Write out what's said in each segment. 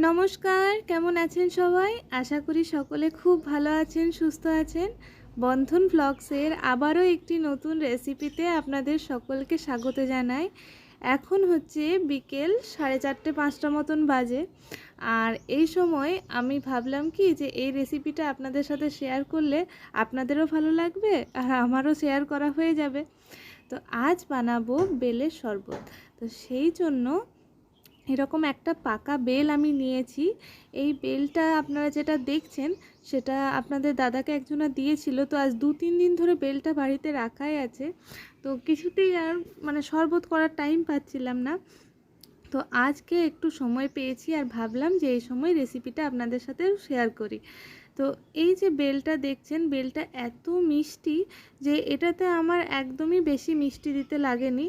নমস্কার, কেমন আছেন সবাই? আশা করি সকলে খুব ভালো আছেন, সুস্থ আছেন। বন্ধন ভ্লগসের আবারও একটি নতুন রেসিপিতে আপনাদের সকলকে স্বাগত জানাই। এখন হচ্ছে বিকেল 4:30-5টা মতন বাজে। আর এই সময় আমি ভাবলাম কি যে এই রেসিপিটা আপনাদের সাথে শেয়ার করলে আপনাদেরও ভালো লাগবে আর আমারও শেয়ার করা হয়ে যাবে। তো আজ বানাবো বেলের শরবত। তো সেই জন্য এরকম একটা পাকা বেল আমি নিয়েছি। এই বেলটা আপনারা যেটা দেখছেন সেটা আপনাদের দাদাকে একজনা দিয়েছিল। তো আজ 2-3 দিন ধরে বেলটা বাড়িতে রাখাই আছে। তো কিছুতেই আর শরবত করার টাইম পাচ্ছিলাম না। তো আজকে একটু সময় পেয়েছি আর ভাবলাম যে এই সময় রেসিপিটা আপনাদের সাথে শেয়ার করি। তো এই যে বেলটা দেখছেন, বেলটা এত মিষ্টি যে এটাতে আমার একদমই বেশি মিষ্টি দিতে লাগেনি।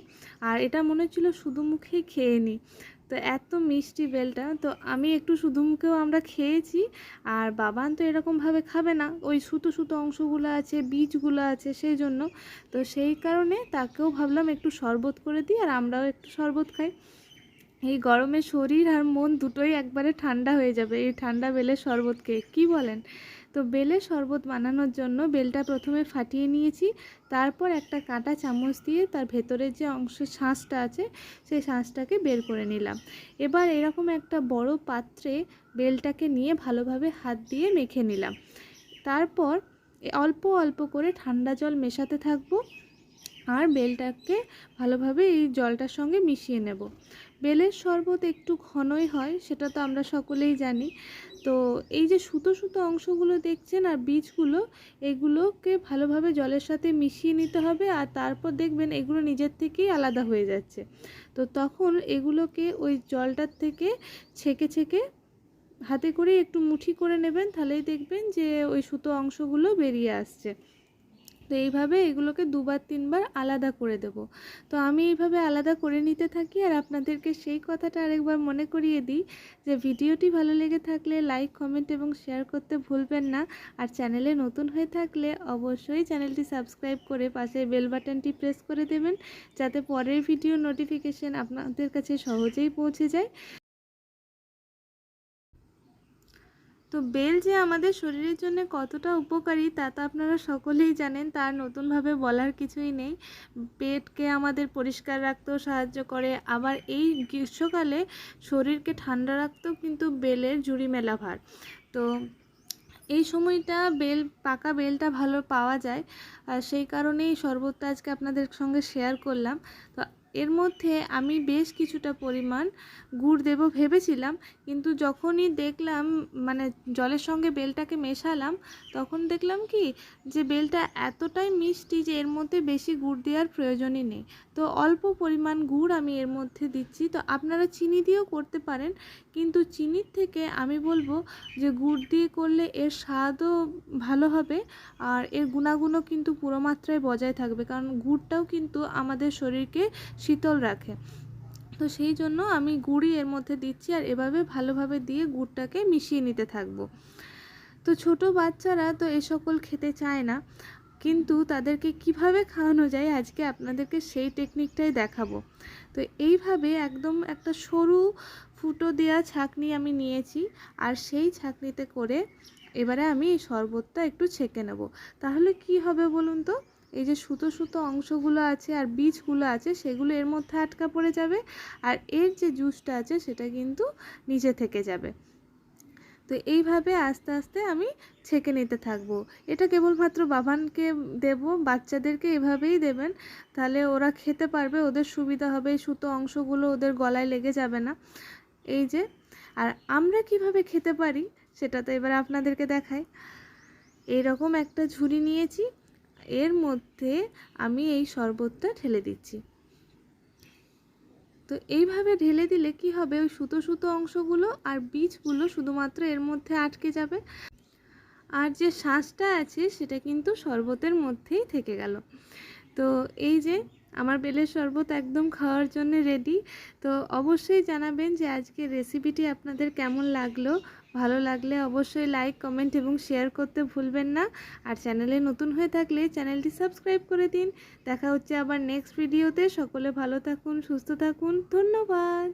আর এটা মনে হচ্ছিল শুধু মুখেই খেয়ে নিই। তো এত মিষ্টি বেলটা, তো আমি একটু শুধু মুখেও আমরা খেয়েছি। আর বাবান তো এরকমভাবে খাবে না, ওই সুতো সুতো অংশগুলো আছে, বীজগুলো আছে, সেই জন্য। তো সেই কারণে তাকেও ভাবলাম একটু শরবত করে দিই আর আমরাও একটু শরবত খাই। এই গরমে শরীর আর মন দুটোই একবারে ঠান্ডা হয়ে যাবে এই ঠান্ডা বেলের শরবতকে, কি বলেন? তো বেলের শরবত বানানোর জন্য বেলটা প্রথমে ফাটিয়ে নিয়েছি। তারপর একটা কাঁটা চামচ দিয়ে তার ভেতরের যে শাঁসটা আছে সেই শাঁসটাকে বের করে নিলাম। এবার এরকম একটা বড় পাত্রে বেলটাকে নিয়ে ভালোভাবে হাত দিয়ে মেখে নিলাম। তারপর অল্প অল্প করে ঠান্ডা জল মেশাতে থাকবো আর বেলটাকে ভালোভাবে এই জলটার সঙ্গে মিশিয়ে নেব। বেলের শরবত একটু ঘনই হয়, সেটা তো আমরা সকলেই জানি। তো এই যে সুতো সুতো অংশগুলো দেখছেন আর বীজগুলো, এগুলোকে ভালোভাবে জলের সাথে মিশিয়ে নিতে হবে। আর তারপর দেখবেন এগুলো নিজের থেকেই আলাদা হয়ে যাচ্ছে। তো তখন এগুলোকে ওই জলটার থেকে ছেঁকে ছেঁকে হাতে করে একটু মুঠি করে নেবেন, তাহলেই দেখবেন যে ওই সুতো অংশগুলো বেরিয়ে আসছে। তো এইভাবে এগুলোকে 2-3 বার আলাদা করে দেব। তো আমি এইভাবে আলাদা করে নিতে থাকি আর আপনাদেরকে সেই কথাটা আরেকবার মনে করিয়ে দিই যে ভিডিওটি ভালো লেগে থাকলে লাইক, কমেন্ট এবং শেয়ার করতে ভুলবেন না। আর চ্যানেলে নতুন হয়ে থাকলে অবশ্যই চ্যানেলটি সাবস্ক্রাইব করে পাশে বেল বাটনটি প্রেস করে দেবেন, যাতে পরের ভিডিও নোটিফিকেশন আপনাদের কাছে সহজেই পৌঁছে যায়। তো বেল যে আমাদের শরীরের জন্য কতটা উপকারী তা তো আপনারা সকলেই জানেন, তার নতুনভাবে বলার কিছুই নেই। পেটকে আমাদের পরিষ্কার রাখতেও সাহায্য করে, আবার এই গ্রীষ্মকালে শরীরকে ঠান্ডা রাখতেও কিন্তু বেলের জুড়ি মেলা ভার। তো এই সময়টা পাকা বেলটা ভালো পাওয়া যায়, আর সেই কারণেই শরবতটা আজকে আপনাদের সঙ্গে শেয়ার করলাম। তো এর মধ্যে আমি বেশ কিছুটা পরিমাণ গুড় দেব ভেবেছিলাম, কিন্তু যখনই দেখলাম জলের সঙ্গে বেলটাকে মেশালাম, তখন দেখলাম কি যে বেলটা এতটাই মিষ্টি যে এর মধ্যে বেশি গুড় দেওয়ার প্রয়োজনই নেই। তো অল্প পরিমাণ গুড় আমি এর মধ্যে দিচ্ছি। তো আপনারা চিনি দিয়েও করতে পারেন, কিন্তু চিনির থেকে আমি বলবো যে গুড় দিয়ে করলে এর স্বাদও ভালো হবে আর এর গুণাগুণও কিন্তু পুরো মাত্রায় বজায় থাকবে, কারণ গুড়টাও কিন্তু আমাদের শরীরকে শীতল রাখে। তো সেই জন্য আমি গুড়ই এর মধ্যে দিচ্ছি আর এভাবে ভালোভাবে দিয়ে গুড়টাকে মিশিয়ে নিতে থাকবো। তো ছোট বাচ্চারা তো এ সকল খেতে চায় না, কিন্তু তাদেরকে কিভাবে খাওয়ানো যায় আজকে আপনাদেরকে সেই টেকনিকটাই দেখাবো। তো এইভাবে একদম একটা সরু ফুটো দেওয়া ছাঁকনি আমি নিয়েছি, আর সেই ছাঁকনিতে করে এবারে আমি এই শরবতটা একটু ছেঁকে নেব। তাহলে কি হবে বলুন তো, এই যে সুতো সুতো অংশগুলো আছে আর বীজগুলো আছে সেগুলো এর মধ্যে আটকা পড়ে যাবে, আর এর যে জুসটা আছে সেটা কিন্তু নিচে থেকে যাবে। তো এইভাবে আস্তে আস্তে আমি ছেঁকে নিতে থাকবো। এটা কেবলমাত্র বাবানকে দেব, বাচ্চাদেরকে এভাবেই দেবেন, তাহলে ওরা খেতে পারবে, ওদের সুবিধা হবে, এই সুতো অংশগুলো ওদের গলায় লেগে যাবে না। এই যে, আর আমরা কিভাবে খেতে পারি সেটা তো এবার আপনাদেরকে দেখাই। এইরকম একটা ঝুড়ি নিয়েছি, এর মধ্যে আমি এই শরবতটা ঢেলে দিচ্ছি। তো এইভাবে ঢেলে দিলে কি হবে, ওই সুতো সুতো অংশগুলো আর বীজগুলো শুধুমাত্র এর মধ্যে আটকে যাবে, আর যে শাঁসটা আছে সেটা কিন্তু শরবতের মধ্যেই থেকে গেল। তো এই যে আমার বেলের শরবত একদম খাওয়ার জন্য রেডি। তো অবশ্যই জানাবেন যে আজকের রেসিপিটি আপনাদের কেমন লাগলো। ভালো লাগলে অবশ্যই লাইক, কমেন্ট এবং শেয়ার করতে ভুলবেন না। আর চ্যানেলে নতুন হয়ে থাকলে চ্যানেলটি সাবস্ক্রাইব করে দিন। দেখা হচ্ছে আবার নেক্সট ভিডিওতে। সকলে ভালো থাকুন, সুস্থ থাকুন, ধন্যবাদ।